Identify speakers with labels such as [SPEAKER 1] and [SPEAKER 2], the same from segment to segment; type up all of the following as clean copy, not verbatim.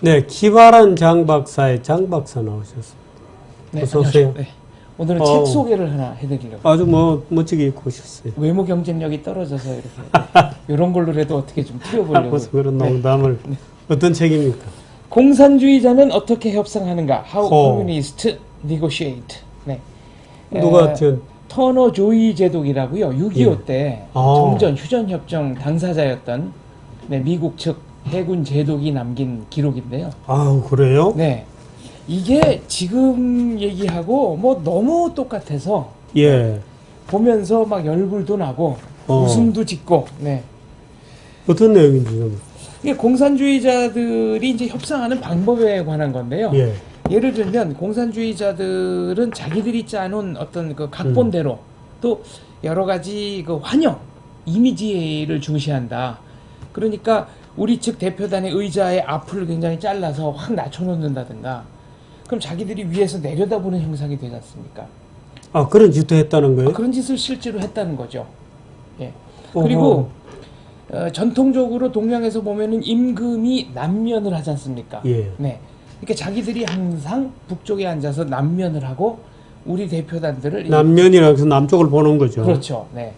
[SPEAKER 1] 네, 기발한 장 박사의 장 박사 나오셨습니다.
[SPEAKER 2] 네,
[SPEAKER 1] 어서 오세요.
[SPEAKER 2] 네. 오늘은 책 소개를 하나 해드리려고.
[SPEAKER 1] 아주 멋지게 입고 오셨어요.
[SPEAKER 2] 외모 경쟁력이 떨어져서 이렇게 이런 걸로라도 어떻게 좀 튀어보려고.
[SPEAKER 1] 무슨 그런 농담을.
[SPEAKER 2] 네.
[SPEAKER 1] 어떤 책입니까?
[SPEAKER 2] 공산주의자는 어떻게 협상하는가? How Communists Negotiate. 네.
[SPEAKER 1] 누가
[SPEAKER 2] 터너 조이 제독이라고요. 6.25 때 정전 휴전협정 당사자였던 미국 측 해군 제독이 남긴 기록인데요.
[SPEAKER 1] 아, 그래요?
[SPEAKER 2] 네. 이게 지금 얘기하고 뭐 너무 똑같아서
[SPEAKER 1] 예.
[SPEAKER 2] 보면서 막 열불도 나고 웃음도 짓고. 네.
[SPEAKER 1] 어떤 내용인지 좀.
[SPEAKER 2] 이게 공산주의자들이 이제 협상하는 방법에 관한 건데요.
[SPEAKER 1] 예.
[SPEAKER 2] 예를 들면 공산주의자들은 자기들이 짜놓은 어떤 그 각본대로 또 여러 가지 그 환영, 이미지를 중시한다. 그러니까 우리 측 대표단의 의자의 앞을 굉장히 잘라서 확 낮춰놓는다든가. 그럼 자기들이 위에서 내려다보는 형상이 되지 않습니까?
[SPEAKER 1] 아, 그런 짓도 했다는 거예요?
[SPEAKER 2] 그런 짓을 실제로 했다는 거죠. 예. 그리고 전통적으로 동양에서 보면은 임금이 남면을 하지 않습니까?
[SPEAKER 1] 예.
[SPEAKER 2] 네. 그러니까 자기들이 항상 북쪽에 앉아서 남면을 하고 우리 대표단들을
[SPEAKER 1] 남면이라고 해서 남쪽을 보는 거죠.
[SPEAKER 2] 그렇죠. 네.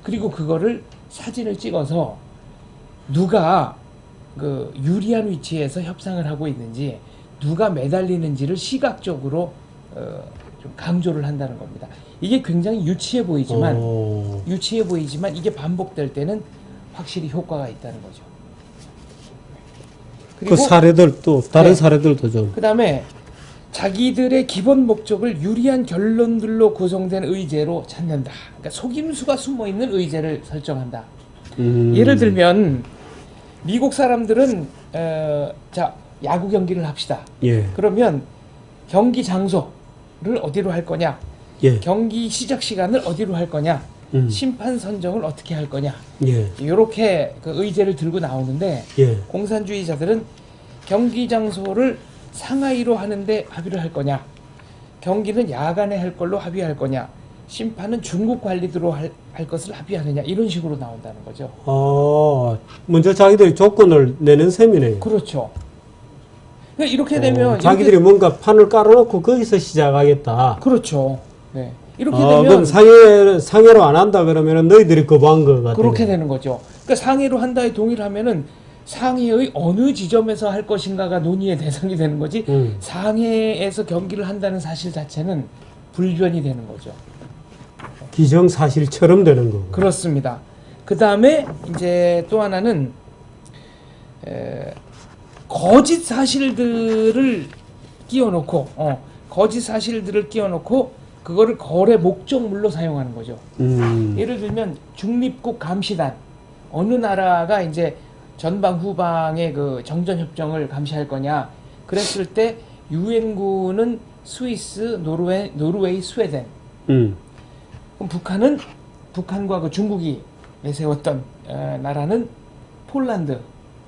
[SPEAKER 2] 그리고 그거를 사진을 찍어서 누가 그 유리한 위치에서 협상을 하고 있는지 누가 매달리는지를 시각적으로 좀 강조를 한다는 겁니다. 이게 굉장히 유치해 보이지만 이게 반복될 때는 확실히 효과가 있다는 거죠.
[SPEAKER 1] 그 사례들 또 다른 사례들도 좀.
[SPEAKER 2] 그다음에 자기들의 기본 목적을 유리한 결론들로 구성된 의제로 찾는다. 그러니까 속임수가 숨어 있는 의제를 설정한다. 예를 들면 미국 사람들은 자 야구 경기를 합시다.
[SPEAKER 1] 예.
[SPEAKER 2] 그러면 경기 장소를 어디로 할 거냐?
[SPEAKER 1] 예.
[SPEAKER 2] 경기 시작 시간을 어디로 할 거냐? 심판 선정을 어떻게 할 거냐?
[SPEAKER 1] 예.
[SPEAKER 2] 이렇게 그 의제를 들고 나오는데
[SPEAKER 1] 예.
[SPEAKER 2] 공산주의자들은 경기 장소를 상하이로 하는데 합의를 할 거냐? 경기는 야간에 할 걸로 합의할 거냐? 심판은 중국 관리대로 할 것을 합의하느냐? 이런 식으로 나온다는 거죠.
[SPEAKER 1] 먼저 자기들이 조건을 내는 셈이네요.
[SPEAKER 2] 그렇죠. 그러니까 이렇게 되면
[SPEAKER 1] 자기들이 뭔가 판을 깔아놓고 거기서 시작하겠다.
[SPEAKER 2] 그렇죠. 네. 이렇게
[SPEAKER 1] 그럼
[SPEAKER 2] 되면
[SPEAKER 1] 상해로 안 한다 그러면은 너희들이 거부한 거 같아요.
[SPEAKER 2] 그렇게 되는 거죠. 그러니까 상해로 한다에 동의를 하면은 상해의 어느 지점에서 할 것인가가 논의의 대상이 되는 거지. 상해에서 경기를 한다는 사실 자체는 불변이 되는 거죠.
[SPEAKER 1] 기정사실처럼 되는 거고.
[SPEAKER 2] 그렇습니다. 그 다음에 이제 또 하나는 거짓 사실들을 끼워놓고 그거를 거래 목적물로 사용하는 거죠. 예를 들면 중립국 감시단, 어느 나라가 이제 전방 후방의 그 정전협정을 감시할 거냐 그랬을 때 유엔군은 스위스, 노르웨이, 스웨덴. 그럼 북한과 그 중국이 내세웠던 나라는 폴란드,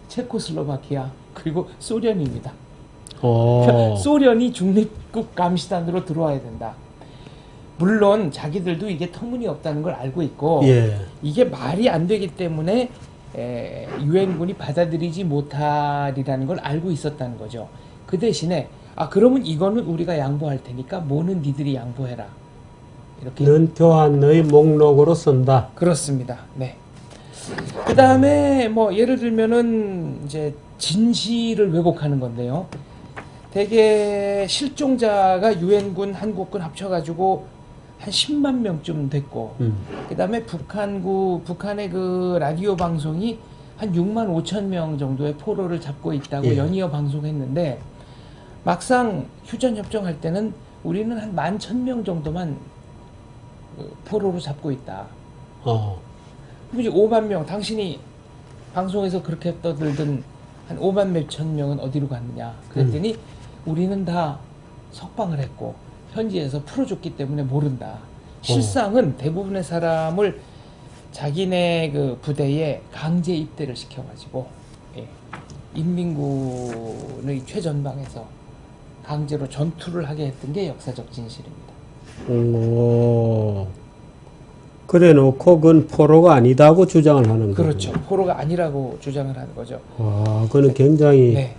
[SPEAKER 2] 체코슬로바키아 그리고 소련입니다. 소련이 중립국 감시단으로 들어와야 된다. 물론 자기들도 이게 터무니없다는 걸 알고 있고 이게 말이 안 되기 때문에 유엔군이 받아들이지 못하리라는 걸 알고 있었다는 거죠. 그 대신에 그러면 이거는 우리가 양보할 테니까 뭐는 니들이 양보해라. 이렇게
[SPEAKER 1] 넌 교환 너의 목록으로 쓴다.
[SPEAKER 2] 그렇습니다. 네. 그 다음에 뭐 예를 들면은 이제 진실을 왜곡하는 건데요. 대개 실종자가 유엔군, 한국군 합쳐가지고 한 10만 명쯤 됐고, 그 다음에 북한의 그 라디오 방송이 한 6만 5천 명 정도의 포로를 잡고 있다고 연이어 방송했는데, 막상 휴전협정 할 때는 우리는 한 11,000명 정도만 포로로 잡고 있다. 그럼 이제 5만 명, 당신이 방송에서 그렇게 떠들던 한 5만 몇천 명은 어디로 갔느냐 그랬더니 우리는 다 석방을 했고 현지에서 풀어줬기 때문에 모른다. 실상은 대부분의 사람을 자기네 그 부대에 강제 입대를 시켜가지고 인민군의 최전방에서 강제로 전투를 하게 했던 게 역사적 진실입니다.
[SPEAKER 1] 그래 놓고 그건 포로가 아니다고 주장을 하는 거죠.
[SPEAKER 2] 그렇죠. 포로가 아니라고 주장을 하는 거죠.
[SPEAKER 1] 그거는 굉장히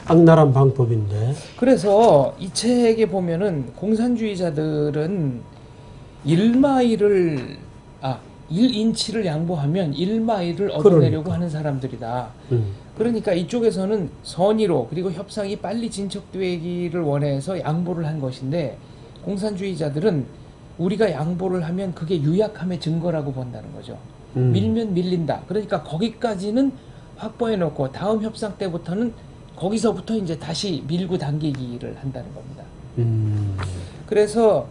[SPEAKER 1] 악랄한 방법인데.
[SPEAKER 2] 그래서 이 책에 보면은 공산주의자들은 1인치를 양보하면 1마일을 얻어내려고
[SPEAKER 1] 그러니까.
[SPEAKER 2] 하는 사람들이다. 그러니까 이쪽에서는 선의로 그리고 협상이 빨리 진척되기를 원해서 양보를 한 것인데, 공산주의자들은 우리가 양보를 하면 그게 유약함의 증거라고 본다는 거죠. 밀면 밀린다. 그러니까 거기까지는 확보해 놓고 다음 협상 때부터는 거기서부터 이제 다시 밀고 당기기를 한다는 겁니다. 그래서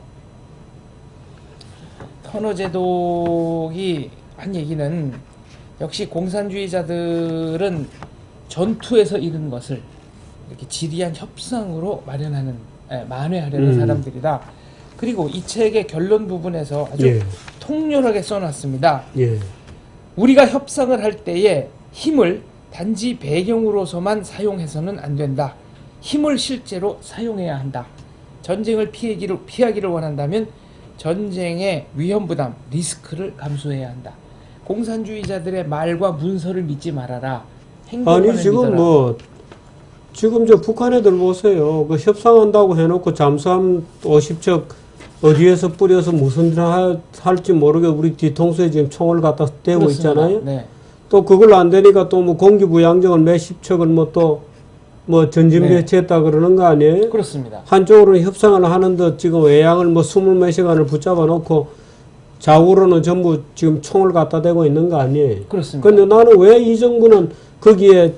[SPEAKER 2] 터너제독이 한 얘기는, 역시 공산주의자들은 전투에서 잃은 것을 이렇게 지리한 협상으로 만회하려는 사람들이다. 그리고 이 책의 결론 부분에서 아주
[SPEAKER 1] 예.
[SPEAKER 2] 통렬하게 써놨습니다.
[SPEAKER 1] 예.
[SPEAKER 2] 우리가 협상을 할 때에 힘을 단지 배경으로서만 사용해서는 안 된다. 힘을 실제로 사용해야 한다. 전쟁을 피하기를 원한다면 전쟁의 위험 부담, 리스크를 감수해야 한다. 공산주의자들의 말과 문서를 믿지 말아라. 행동만을
[SPEAKER 1] 아니 지금
[SPEAKER 2] 믿어라.
[SPEAKER 1] 지금 저 북한 애들 보세요. 그 협상한다고 해놓고 잠수함 50척 어디에서 뿌려서 무슨 일 할지 모르게 우리 뒤통수에 지금 총을 갖다 대고
[SPEAKER 2] 그렇습니다.
[SPEAKER 1] 있잖아요.
[SPEAKER 2] 네.
[SPEAKER 1] 또 그걸 안 되니까 또 뭐 공기부 양정을 몇십 척을 전진
[SPEAKER 2] 네.
[SPEAKER 1] 배치했다 그러는 거 아니에요?
[SPEAKER 2] 그렇습니다.
[SPEAKER 1] 한쪽으로는 협상을 하는데 지금 외양을 20몇 시간을 붙잡아 놓고 좌우로는 전부 지금 총을 갖다 대고 있는 거 아니에요?
[SPEAKER 2] 그렇습니다.
[SPEAKER 1] 근데 나는 왜 이 정부는 거기에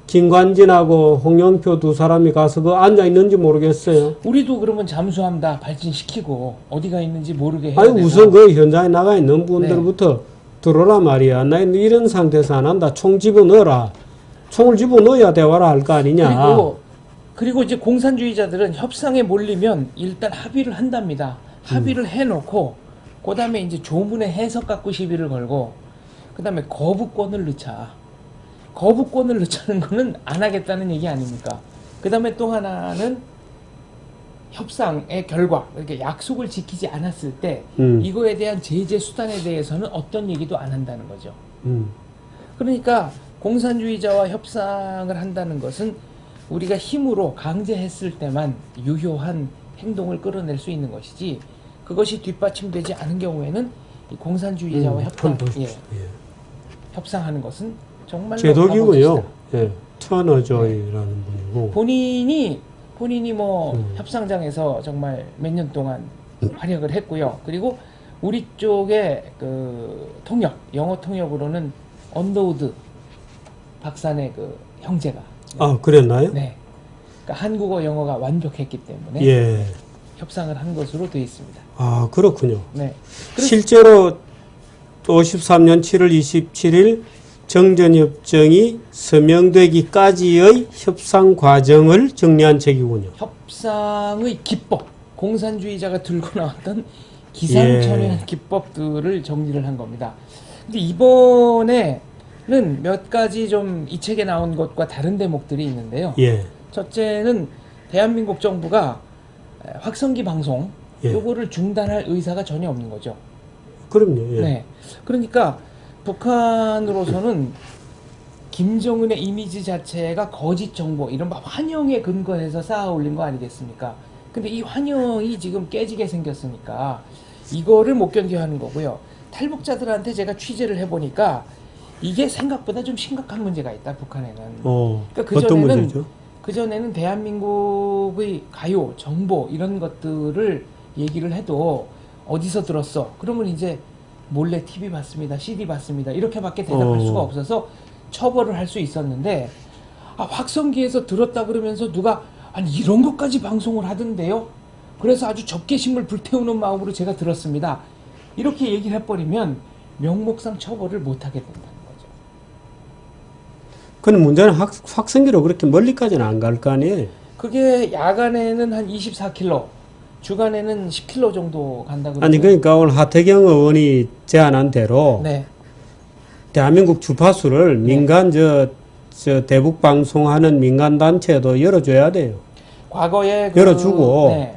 [SPEAKER 1] 김관진하고 홍영표 두 사람이 가서 그 앉아 있는지 모르겠어요.
[SPEAKER 2] 우리도 그러면 잠수함 다 발진시키고 어디가 있는지 모르게 해야
[SPEAKER 1] 아니
[SPEAKER 2] 되고.
[SPEAKER 1] 우선 그 현장에 나가 있는 분들부터 들어라 말이야. 나 이런 상태에서 안 한다. 총 집어넣어라. 총을 집어넣어야 대화를 할 거 아니냐.
[SPEAKER 2] 그리고 이제 공산주의자들은 협상에 몰리면 일단 합의를 한답니다. 합의를 해놓고 그 다음에 이제 조문의 해석 갖고 시비를 걸고, 그 다음에 거부권을 넣자. 거부권을 넣자는 거는 안 하겠다는 얘기 아닙니까? 그 다음에 또 하나는 협상의 결과, 이렇게 약속을 지키지 않았을 때 이거에 대한 제재 수단에 대해서는 어떤 얘기도 안 한다는 거죠. 그러니까 공산주의자와 협상을 한다는 것은 우리가 힘으로 강제했을 때만 유효한 행동을 끌어낼 수 있는 것이지, 그것이 뒷받침되지 않은 경우에는 이 공산주의자와 협상하는 것은 정말로
[SPEAKER 1] 제독이고요. 예. 터너조이라는 분이고.
[SPEAKER 2] 본인이 협상장에서 정말 몇 년 동안 활약을 했고요. 그리고 우리 쪽의 그 통역, 영어 통역으로는 언더우드 박사네 그 형제가.
[SPEAKER 1] 아, 그랬나요?
[SPEAKER 2] 네. 그러니까 한국어, 영어가 완벽했기 때문에
[SPEAKER 1] 예.
[SPEAKER 2] 협상을 한 것으로 되어 있습니다.
[SPEAKER 1] 아, 그렇군요.
[SPEAKER 2] 네.
[SPEAKER 1] 실제로 53년 7월 27일 정전협정이 서명되기까지의 협상 과정을 정리한 책이군요.
[SPEAKER 2] 협상의 기법, 공산주의자가 들고 나왔던 기상천외한 기법들을 정리를 한 겁니다. 근데 이번에는 몇 가지 좀 이 책에 나온 것과 다른 대목들이 있는데요.
[SPEAKER 1] 예.
[SPEAKER 2] 첫째는 대한민국 정부가 확성기 방송 요거를 중단할 의사가 전혀 없는 거죠.
[SPEAKER 1] 그럼요. 예.
[SPEAKER 2] 네. 그러니까 북한으로서는 김정은의 이미지 자체가 거짓 정보, 이른바 환영에 근거해서 쌓아 올린 거 아니겠습니까? 근데 이 환영이 지금 깨지게 생겼으니까 이거를 못 견뎌 하는 거고요. 탈북자들한테 제가 취재를 해보니까 이게 생각보다 좀 심각한 문제가 있다, 북한에는. 그러니까
[SPEAKER 1] 어떤 문제죠?
[SPEAKER 2] 그전에는 대한민국의 가요, 정보 이런 것들을 얘기를 해도 어디서 들었어? 그러면 이제 몰래 TV 봤습니다, CD 봤습니다, 이렇게밖에 대답할 수가 없어서 처벌을 할 수 있었는데, 확성기에서 들었다 그러면서 누가 아니 이런 것까지 방송을 하던데요? 그래서 아주 적개심을 불태우는 마음으로 제가 들었습니다. 이렇게 얘기를 해버리면 명목상 처벌을 못하게 된다는 거죠.
[SPEAKER 1] 근데 문제는 확성기로 그렇게 멀리까지는 안 갈 거 아니에요?
[SPEAKER 2] 그게 야간에는 한 24km, 주간에는 10km 정도 간다 그러고.
[SPEAKER 1] 아니 그러니까 오늘 하태경 의원이 제안한 대로
[SPEAKER 2] 네.
[SPEAKER 1] 대한민국 주파수를 민간 저 대북 방송하는 민간 단체도 열어줘야 돼요.
[SPEAKER 2] 과거에
[SPEAKER 1] 열어주고
[SPEAKER 2] 네.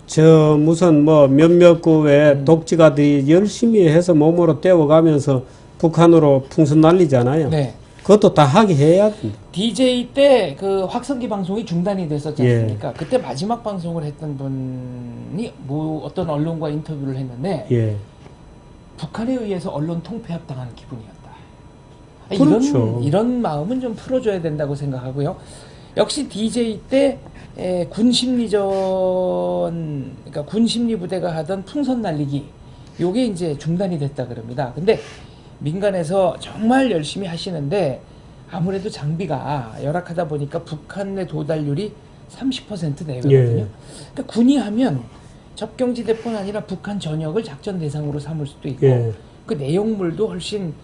[SPEAKER 1] 저 무슨 몇몇 그 외 독지가들이 열심히 해서 몸으로 때워가면서 북한으로 풍선 날리잖아요.
[SPEAKER 2] 네.
[SPEAKER 1] 그것도 다 하게 해야 된다.
[SPEAKER 2] DJ 때 그 확성기 방송이 중단이 됐었지
[SPEAKER 1] 예.
[SPEAKER 2] 않습니까? 그때 마지막 방송을 했던 분이 뭐 어떤 언론과 인터뷰를 했는데
[SPEAKER 1] 예.
[SPEAKER 2] 북한에 의해서 언론 통폐합당하는 기분이었다.
[SPEAKER 1] 그렇죠.
[SPEAKER 2] 이런 마음은 좀 풀어줘야 된다고 생각하고요. 역시 DJ 때 군심리전, 그러니까 군심리 부대가 하던 풍선 날리기, 요게 이제 중단이 됐다 그럽니다. 근데 민간에서 정말 열심히 하시는데 아무래도 장비가 열악하다 보니까 북한의 도달률이 30% 내외거든요.
[SPEAKER 1] 예.
[SPEAKER 2] 그러니까 군이 하면 접경지대뿐 아니라 북한 전역을 작전 대상으로 삼을 수도 있고
[SPEAKER 1] 예.
[SPEAKER 2] 그 내용물도 훨씬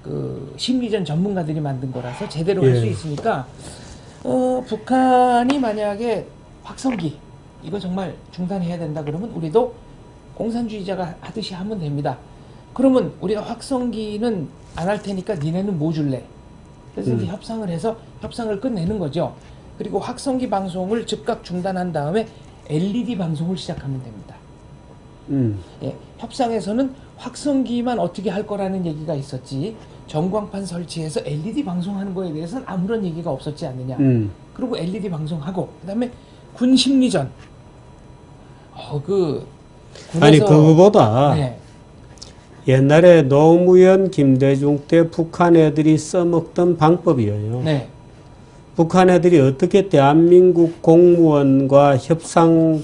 [SPEAKER 2] 그 심리전 전문가들이 만든 거라서 제대로 할 수
[SPEAKER 1] 예.
[SPEAKER 2] 있으니까 북한이 만약에 확성기 이거 정말 중단해야 된다 그러면 우리도 공산주의자가 하듯이 하면 됩니다. 그러면 우리가 확성기는 안 할 테니까 니네는 뭐 줄래? 그래서 이제 협상을 해서 협상을 끝내는 거죠. 그리고 확성기 방송을 즉각 중단한 다음에 LED 방송을 시작하면 됩니다. 예, 협상에서는 확성기만 어떻게 할 거라는 얘기가 있었지 전광판 설치해서 LED 방송하는 거에 대해서는 아무런 얘기가 없었지 않느냐. 그리고 LED 방송하고 그다음에 군 심리전.
[SPEAKER 1] 아니 그거보다
[SPEAKER 2] 네.
[SPEAKER 1] 옛날에 노무현 김대중 때 북한 애들이 써먹던 방법이에요.
[SPEAKER 2] 네.
[SPEAKER 1] 북한 애들이 어떻게 대한민국 공무원과 협상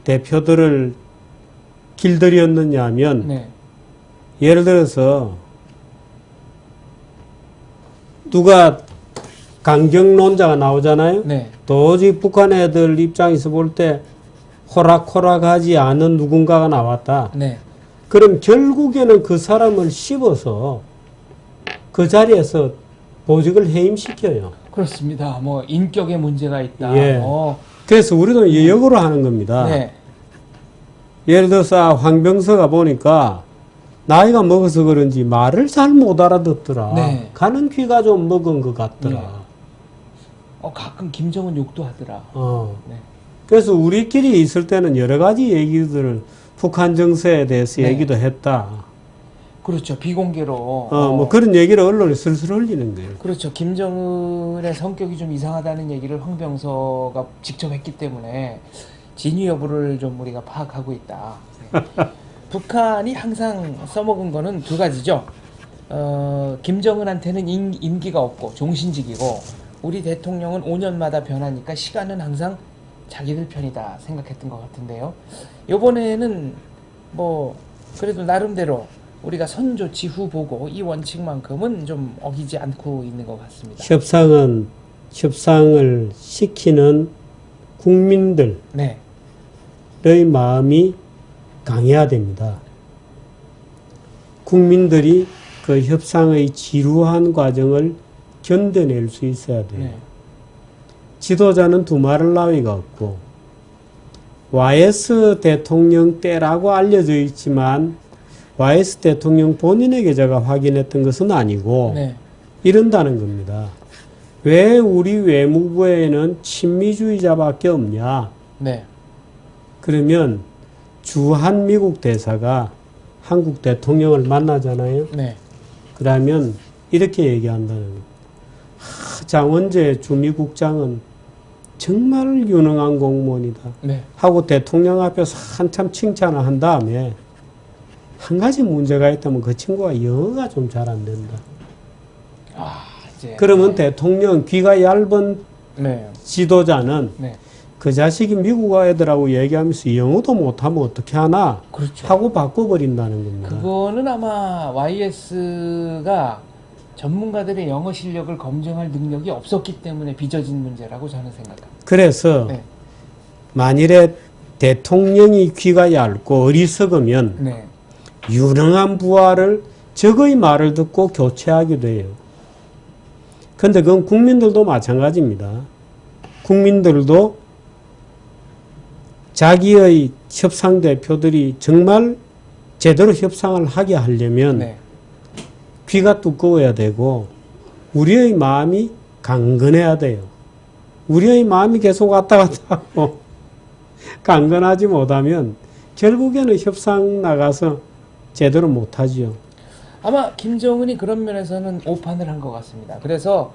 [SPEAKER 1] 대표들을 길들였느냐 하면
[SPEAKER 2] 네.
[SPEAKER 1] 예를 들어서 누가 강경론자가 나오잖아요.
[SPEAKER 2] 네.
[SPEAKER 1] 도저히 북한 애들 입장에서 볼 때 호락호락하지 않은 누군가가 나왔다.
[SPEAKER 2] 네.
[SPEAKER 1] 그럼 결국에는 그 사람을 씹어서 그 자리에서 보직을 해임시켜요.
[SPEAKER 2] 그렇습니다. 뭐 인격에 문제가 있다.
[SPEAKER 1] 예. 그래서 우리도 역으로 하는 겁니다.
[SPEAKER 2] 네.
[SPEAKER 1] 예를 들어서 황병서가 보니까 나이가 먹어서 그런지 말을 잘 못 알아듣더라.
[SPEAKER 2] 네.
[SPEAKER 1] 가는 귀가 좀 먹은 것 같더라.
[SPEAKER 2] 네. 가끔 김정은 욕도 하더라. 네.
[SPEAKER 1] 그래서 우리끼리 있을 때는 여러 가지 얘기들을 북한 정세에 대해서
[SPEAKER 2] 네.
[SPEAKER 1] 얘기도 했다.
[SPEAKER 2] 그렇죠. 비공개로.
[SPEAKER 1] 뭐 그런 얘기를 언론에 슬슬 흘리는 거예요.
[SPEAKER 2] 그렇죠. 김정은의 성격이 좀 이상하다는 얘기를 황병서가 직접 했기 때문에 진위 여부를 좀 우리가 파악하고 있다. 네. 북한이 항상 써먹은 거는 두 가지죠. 김정은한테는 임기가 없고 종신직이고 우리 대통령은 5년마다 변하니까 시간은 항상 자기들 편이다 생각했던 것 같은데요. 이번에는 뭐 그래도 나름대로 우리가 선조치 후 보고 이 원칙만큼은 좀 어기지 않고 있는 것 같습니다.
[SPEAKER 1] 협상을 시키는 국민들의
[SPEAKER 2] 네.
[SPEAKER 1] 마음이 강해야 됩니다. 국민들이 그 협상의 지루한 과정을 견뎌낼 수 있어야 돼요.
[SPEAKER 2] 네.
[SPEAKER 1] 지도자는 두말할 나위가 없고 YS 대통령 때라고 알려져 있지만 YS 대통령 본인의 계좌가 확인했던 것은 아니고
[SPEAKER 2] 네.
[SPEAKER 1] 이런다는 겁니다. 왜 우리 외무부에는 친미주의자밖에 없냐?
[SPEAKER 2] 네.
[SPEAKER 1] 그러면 주한 미국 대사가 한국 대통령을 만나잖아요.
[SPEAKER 2] 네.
[SPEAKER 1] 그러면 이렇게 얘기한다는 겁니다. 장원재 주미국장은 정말 유능한 공무원이다.
[SPEAKER 2] 네.
[SPEAKER 1] 하고 대통령 앞에서 한참 칭찬을 한 다음에 한 가지 문제가 있다면 그 친구가 영어가 좀 잘 안 된다.
[SPEAKER 2] 이제
[SPEAKER 1] 그러면 대통령 귀가 얇은
[SPEAKER 2] 네.
[SPEAKER 1] 지도자는
[SPEAKER 2] 네.
[SPEAKER 1] 그 자식이 미국 애들하고 얘기하면서 영어도 못하면 어떻게 하나
[SPEAKER 2] 그렇죠.
[SPEAKER 1] 하고 바꿔버린다는 겁니다.
[SPEAKER 2] 그거는 아마 YS가 전문가들의 영어 실력을 검증할 능력이 없었기 때문에 빚어진 문제라고 저는 생각합니다.
[SPEAKER 1] 그래서
[SPEAKER 2] 네.
[SPEAKER 1] 만일에 대통령이 귀가 얇고 어리석으면
[SPEAKER 2] 네.
[SPEAKER 1] 유능한 부하를 적의 말을 듣고 교체하기도 해요. 근데 그건 국민들도 마찬가지입니다. 국민들도 자기의 협상 대표들이 정말 제대로 협상을 하게 하려면
[SPEAKER 2] 네.
[SPEAKER 1] 귀가 두꺼워야 되고 우리의 마음이 강건해야 돼요. 우리의 마음이 계속 왔다 갔다 하고 강건하지 못하면 결국에는 협상 나가서 제대로 못하지요.
[SPEAKER 2] 아마 김정은이 그런 면에서는 오판을 한 것 같습니다. 그래서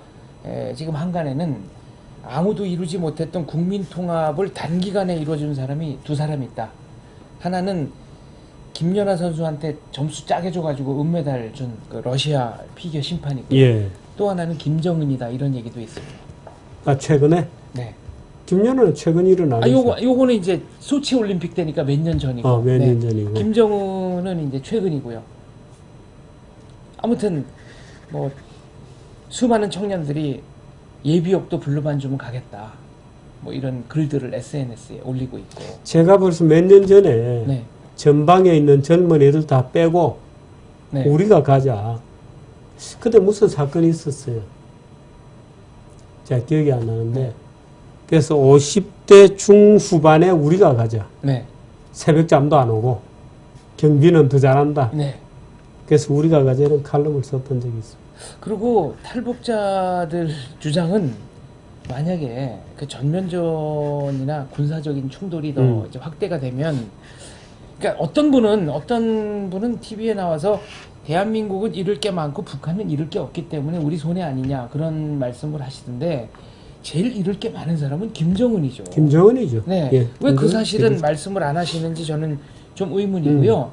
[SPEAKER 2] 지금 한간에는 아무도 이루지 못했던 국민 통합을 단기간에 이루어준 사람이 두 사람이 있다. 하나는 김연아 선수한테 점수 짜게 줘가지고 은메달 준 그 러시아 피겨 심판이고,
[SPEAKER 1] 예.
[SPEAKER 2] 또 하나는 김정은이다, 이런 얘기도 있습니다.
[SPEAKER 1] 아, 최근에?
[SPEAKER 2] 네.
[SPEAKER 1] 김연아는 최근 일은 아니죠.
[SPEAKER 2] 요거는 이제 소치 올림픽 때니까 몇 년 전이고.
[SPEAKER 1] 몇 년 전이고.
[SPEAKER 2] 김정은은 이제 최근이고요. 아무튼 뭐 수많은 청년들이 예비역도 불러만 주면 가겠다, 뭐 이런 글들을 SNS에 올리고 있고.
[SPEAKER 1] 제가 벌써 몇 년 전에
[SPEAKER 2] 네.
[SPEAKER 1] 전방에 있는 젊은 애들 다 빼고
[SPEAKER 2] 네.
[SPEAKER 1] 우리가 가자. 그때 무슨 사건이 있었어요. 제가 기억이 안 나는데.
[SPEAKER 2] 네.
[SPEAKER 1] 그래서 50대 중후반에 우리가 가자.
[SPEAKER 2] 네.
[SPEAKER 1] 새벽잠도 안 오고 경비는 더 잘한다.
[SPEAKER 2] 네.
[SPEAKER 1] 그래서 우리가 가자 이런 칼럼을 썼던 적이 있습니다.
[SPEAKER 2] 그리고 탈북자들 주장은 만약에 그 전면전이나 군사적인 충돌이 더 이제 확대가 되면, 그러니까 어떤 분은 TV에 나와서 대한민국은 잃을 게 많고 북한은 잃을 게 없기 때문에 우리 손해 아니냐, 그런 말씀을 하시던데, 제일 잃을 게 많은 사람은 김정은이죠.
[SPEAKER 1] 김정은이죠.
[SPEAKER 2] 네.
[SPEAKER 1] 예,
[SPEAKER 2] 왜 그 사실은
[SPEAKER 1] 김정은.
[SPEAKER 2] 말씀을 안 하시는지 저는 좀 의문이고요.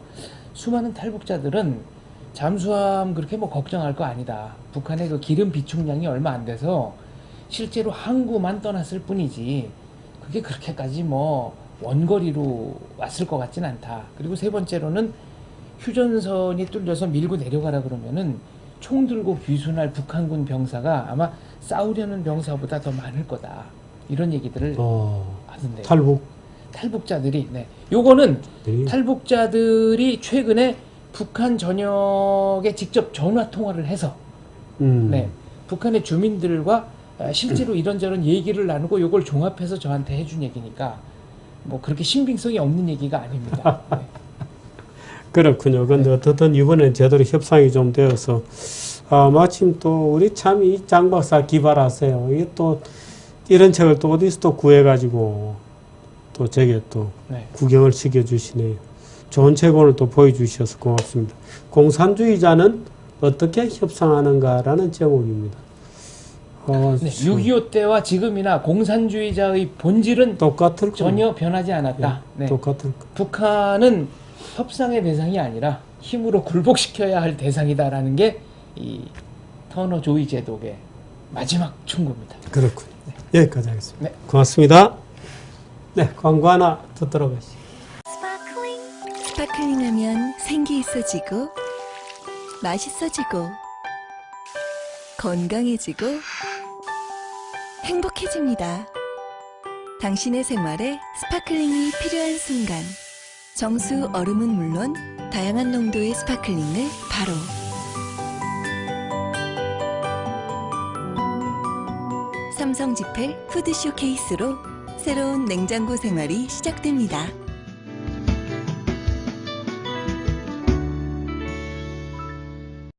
[SPEAKER 2] 수많은 탈북자들은 잠수함 그렇게 뭐 걱정할 거 아니다. 북한의 그 기름 비축량이 얼마 안 돼서 실제로 항구만 떠났을 뿐이지 그게 그렇게까지 뭐 원거리로 왔을 것 같진 않다. 그리고 세 번째로는 휴전선이 뚫려서 밀고 내려가라 그러면은 총 들고 귀순할 북한군 병사가 아마 싸우려는 병사보다 더 많을 거다. 이런 얘기들을 하던데요. 탈북자들이. 네. 요거는 탈북자들이 최근에 북한 전역에 직접 전화 통화를 해서 네, 북한의 주민들과 실제로 이런저런 얘기를 나누고 요걸 종합해서 저한테 해준 얘기니까 뭐 그렇게 신빙성이 없는 얘기가 아닙니다. 네.
[SPEAKER 1] 그렇군요. 근데
[SPEAKER 2] 네.
[SPEAKER 1] 어떻든 이번엔 제대로 협상이 좀 되어서 마침 또 우리 참 이 장 박사 기발하세요. 이게 또 이런 책을 또 어디서 또 구해가지고 또 제게 또
[SPEAKER 2] 네.
[SPEAKER 1] 구경을 시켜주시네요. 좋은 책 오늘 또 보여주셔서 고맙습니다. 공산주의자는 어떻게 협상하는가라는 제목입니다.
[SPEAKER 2] 네, 6.25 때와 지금이나 공산주의자의 본질은
[SPEAKER 1] 똑같을
[SPEAKER 2] 전혀 변하지 않았다.
[SPEAKER 1] 네,
[SPEAKER 2] 네.
[SPEAKER 1] 똑같을
[SPEAKER 2] 북한은 협상의 대상이 아니라 힘으로 굴복시켜야 할 대상이다라는 게 이 터너 조이 제독의 마지막 충고입니다.
[SPEAKER 1] 그렇군요. 네. 여기까지 하겠습니다.
[SPEAKER 2] 네.
[SPEAKER 1] 고맙습니다. 네, 광고 하나 듣도록 하시죠.
[SPEAKER 3] 스파클링 하면 생기 있어지고 맛있어지고 건강해지고 행복해집니다. 당신의 생활에 스파클링이 필요한 순간, 정수 얼음은 물론 다양한 농도의 스파클링을 바로. 삼성 지펠 푸드쇼 케이스로 새로운 냉장고 생활이 시작됩니다.